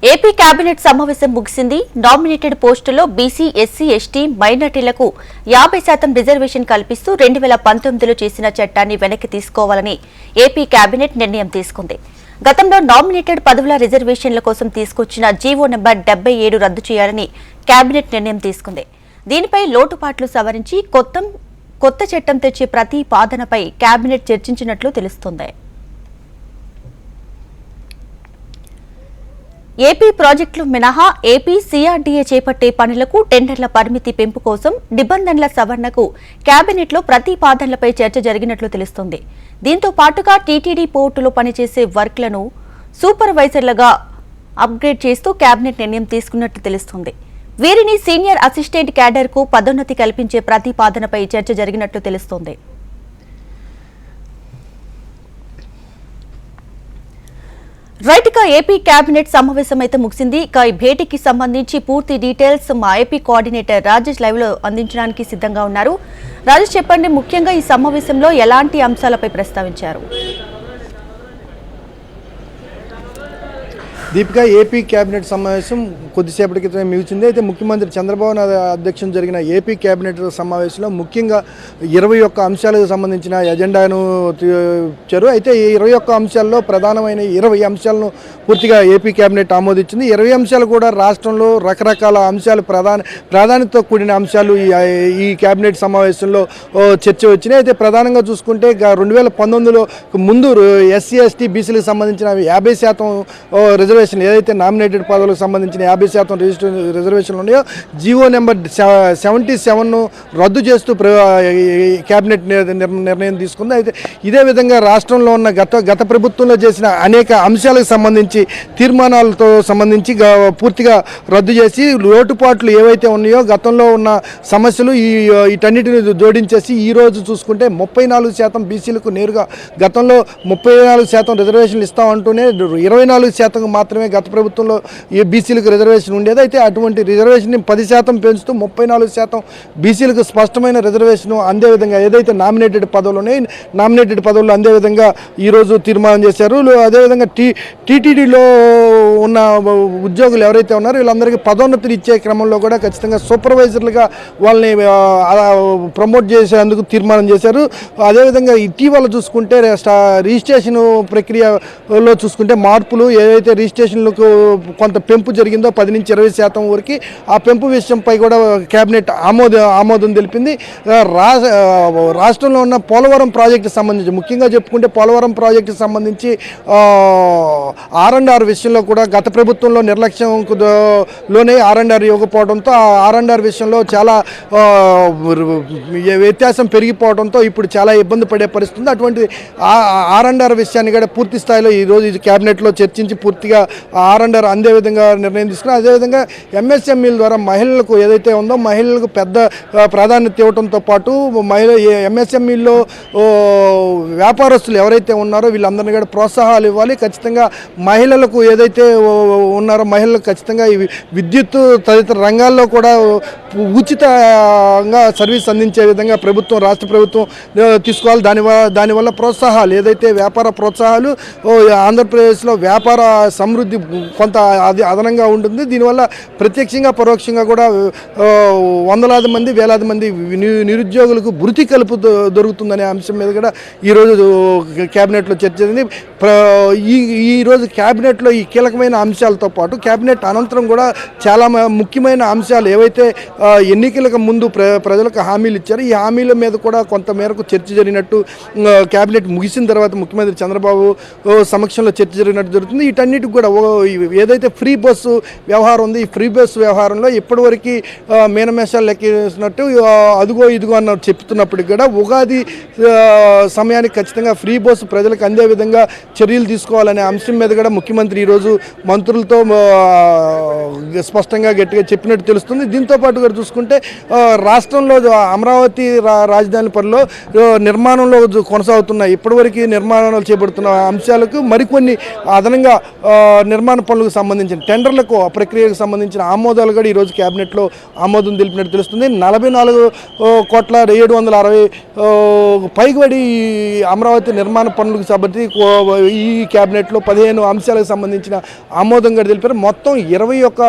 AP cabinet సమావేశం ముగిసింది. Nominated పోస్టుల్లో బీసీ, ఎస్సీ, ఎస్టీ, మైనార్టీలకు 50% రిజర్వేషన్ కల్పిస్తూ 2019లో చేసిన చట్టాన్ని వెనక్కి తీసుకోవాలని ఏపీ కేబినెట్ నిర్ణయం తీసుకుంది. గతంలో నామినేటెడ్ పదవుల రిజర్వేషన్ల కోసం తీసుకొచ్చిన జీవో నెంబర్ 77 రద్దు చేయాలని కేబినెట్ నిర్ణయం తీసుకుంది. దీనిపై లోటుపాట్లు సవరించి కొత్త చట్టం తెచ్చే ప్రతిపాదనపై కేబినెట్ చర్చించినట్లు తెలుస్తోంది. ఏపీ ప్రాజెక్టులు మినహా ఏపీ సీఆర్డీఏ చేపట్టే పనులకు టెండర్ల పరిమితి పెంపు కోసం నిబంధనల సవరణకు కేబినెట్లో ప్రతిపాదనలపై చర్చ జరిగినట్లు తెలుస్తోంది. దీంతో పాటుగా టీటీడీ పోర్టులో పనిచేసే వర్క్లను సూపర్వైజర్లుగా అప్గ్రేడ్ చేస్తూ కేబినెట్ నిర్ణయం తీసుకున్నట్లు తెలుస్తోంది. వీరిని సీనియర్ అసిస్టెంట్ క్యాడర్కు పదోన్నతి కల్పించే ప్రతిపాదనపై చర్చ జరిగినట్లు తెలుస్తోంది. రైట్గా ఏపీ కేబినెట్ సమావేశం అయితే ముగిసింది. ఇక ఈ భేటీకి సంబంధించి పూర్తి డీటెయిల్స్ మా ఏపీ కోఆర్డినేటర్ రాజేష్ లైవ్ లో అందించడానికి సిద్ధంగా ఉన్నారు. రాజేష్, చెప్పండి, ముఖ్యంగా ఈ సమావేశంలో ఎలాంటి అంశాలపై ప్రస్తావించారు? దీపిక, ఏపీ కేబినెట్ సమావేశం కొద్దిసేపటి క్రితమే ముగిసింది. అయితే ముఖ్యమంత్రి చంద్రబాబు నాయుడు అధ్యక్షతన జరిగిన ఏపీ కేబినెట్ సమావేశంలో ముఖ్యంగా 21 అంశాలకు సంబంధించిన ఎజెండాను ఇచ్చారు. అయితే ఈ 21 అంశాల్లో ప్రధానమైన 20 అంశాలను పూర్తిగా ఏపీ కేబినెట్ ఆమోదించింది. 20 అంశాలు కూడా రాష్ట్రంలో రకరకాల అంశాలు ప్రాధాన్యతతో కూడిన అంశాలు ఈ కేబినెట్ సమావేశంలో చర్చ వచ్చినాయి. అయితే ప్రధానంగా చూసుకుంటే 2019లో ముందు ఎస్సీ, ఎస్టీ, బీసీలకు సంబంధించిన 50% రిజర్వేషన్ ఏదైతే నామినేటెడ్ పదవులకు సంబంధించిన 50% రిజర్వేషన్లు ఉన్నాయో జీవో నెంబర్ 77ను రద్దు చేస్తూ కేబినెట్ నిర్ణయం తీసుకుంది. అయితే ఇదే విధంగా రాష్ట్రంలో ఉన్న గత ప్రభుత్వంలో చేసిన అనేక అంశాలకు సంబంధించి తీర్మానాలతో సంబంధించి పూర్తిగా రద్దు చేసి లోటుపాట్లు ఏవైతే ఉన్నాయో గతంలో ఉన్న సమస్యలు వీటన్నిటిని జోడించేసి ఈరోజు చూసుకుంటే 34% బీసీలకు నేరుగా గతంలో 34% రిజర్వేషన్లు ఇస్తామంటూనే 24% మాత్రమే గత ప్రభుత్వంలో ఏ బీసీలకు రిజర్వేషన్ ఉండేది. అయితే అటువంటి రిజర్వేషన్ 10% పెంచుతూ 34% బీసీలకు స్పష్టమైన రిజర్వేషన్ అందే విధంగా ఏదైతే నామినేటెడ్ పదవులు ఉన్నాయో నామినేటెడ్ పదవులు అందే విధంగా ఈరోజు తీర్మానం చేశారు. అదేవిధంగా టీటీడీలో ఉన్న ఉద్యోగులు ఎవరైతే ఉన్నారో వీళ్ళందరికీ పదోన్నతులు ఇచ్చే క్రమంలో కూడా ఖచ్చితంగా సూపర్వైజర్లుగా వాళ్ళని ప్రమోట్ చేసేందుకు తీర్మానం చేశారు. అదేవిధంగా ఇటీవల చూసుకుంటే రిజిస్ట్రేషన్ ప్రక్రియలో చూసుకుంటే మార్పులు ఏదైతే రిజిస్ట్రేషన్లకు కొంత పెంపు జరిగిందో 10 నుంచి 20% వరకు ఆ పెంపు విషయంపై కూడా కేబినెట్ ఆమోదం తెలిపింది. రాష్ట్రంలో ఉన్న పోలవరం ప్రాజెక్టు సంబంధించి ముఖ్యంగా చెప్పుకుంటే పోలవరం ప్రాజెక్టు సంబంధించి R&R విషయంలో కూడా గత ప్రభుత్వంలో నిర్లక్ష్యంలోనే R&R ఇవ్వకపోవడంతో ఆ R&R విషయంలో చాలా వ్యత్యాసం పెరిగిపోవడంతో ఇప్పుడు చాలా ఇబ్బంది పడే పరిస్థితి. అటువంటి R&R విషయాన్ని కూడా పూర్తి స్థాయిలో ఈరోజు కేబినెట్లో చర్చించి పూర్తిగా R&R అందే విధంగా నిర్ణయం తీసుకున్నారు. అదేవిధంగా MSMEల ద్వారా మహిళలకు ఏదైతే ఉందో మహిళలకు పెద్ద ప్రాధాన్యత ఇవ్వడంతో పాటు MSMEల్లో వ్యాపారస్తులు ఎవరైతే ఉన్నారో వీళ్ళందరినీ కూడా ప్రోత్సాహాలు ఇవ్వాలి. ఖచ్చితంగా మహిళలకు ఏదైతే ఉన్నారో మహిళలకు ఖచ్చితంగా విద్యుత్ తదితర రంగాల్లో కూడా ఉచితంగా సర్వీస్ అందించే విధంగా రాష్ట్ర ప్రభుత్వం తీసుకోవాలి. దానివల్ల ప్రోత్సాహాలు ఏదైతే వ్యాపార ప్రోత్సాహాలు ఆంధ్రప్రదేశ్లో వ్యాపార సమృద్ధి కొంత అదనంగా ఉంటుంది. దీనివల్ల ప్రత్యక్షంగా పరోక్షంగా కూడా వందలాది మంది వేలాది మంది నిరుద్యోగులకు భృతి కలుపు దొరుకుతుందనే అంశం మీద కూడా ఈరోజు కేబినెట్లో చర్చ జరిగింది. ఈరోజు కేబినెట్లో ఈ కీలకమైన అంశాలతో పాటు కేబినెట్ అనంతరం కూడా చాలా ముఖ్యమైన అంశాలు ఏవైతే ఎన్నికలకు ముందు ప్రజలకు హామీలు ఇచ్చారో ఈ హామీల మీద కూడా కొంత మేరకు చర్చ జరిగినట్టు కేబినెట్ ముగిసిన తర్వాత ముఖ్యమంత్రి చంద్రబాబు సమక్షంలో చర్చ జరిగినట్టు జరుగుతుంది. వీటన్నిటికి కూడా ఏదైతే ఫ్రీ బస్సు వ్యవహారం ఉంది ఈ ఫ్రీ బస్సు వ్యవహారంలో ఇప్పటివరకు మీనమేషాలు లెక్కిస్తున్నట్టు అదుగో ఇదిగో అన్న చెప్తున్నప్పటికి కూడా ఉగాది సమయానికి ఖచ్చితంగా ఫ్రీ బస్సు ప్రజలకు అందే విధంగా చర్యలు తీసుకోవాలనే అంశం మీద కూడా ముఖ్యమంత్రి ఈరోజు మంత్రులతో స్పష్టంగా గట్టిగా చెప్పినట్టు తెలుస్తుంది. దీంతో పాటు కూడా చూసుకుంటే రాష్ట్రంలో అమరావతి రాజధాని పనిలో నిర్మాణంలో కొనసాగుతున్న ఇప్పటివరకు నిర్మాణాలు చేపడుతున్న అంశాలకు మరికొన్ని అదనంగా నిర్మాణ పనులకు సంబంధించిన టెండర్లకు ప్రక్రియకు సంబంధించిన ఆమోదాలు కూడా ఈరోజు క్యాబినెట్లో ఆమోదం తెలిపినట్టు తెలుస్తుంది. 44,760 పైబడి అమరావతి నిర్మాణ పనులకు సంబంధించి ఈ క్యాబినెట్లో 15 అంశాలకు సంబంధించిన ఆమోదం కూడా తెలిపారు. మొత్తం 21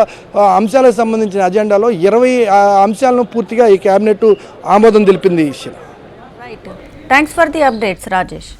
అంశాలకు సంబంధించిన అజెండాలో 20 అంశాలను పూర్తిగా ఈ క్యాబినెట్ ఆమోదం తెలిపింది. Right, thanks for the updates Rajesh.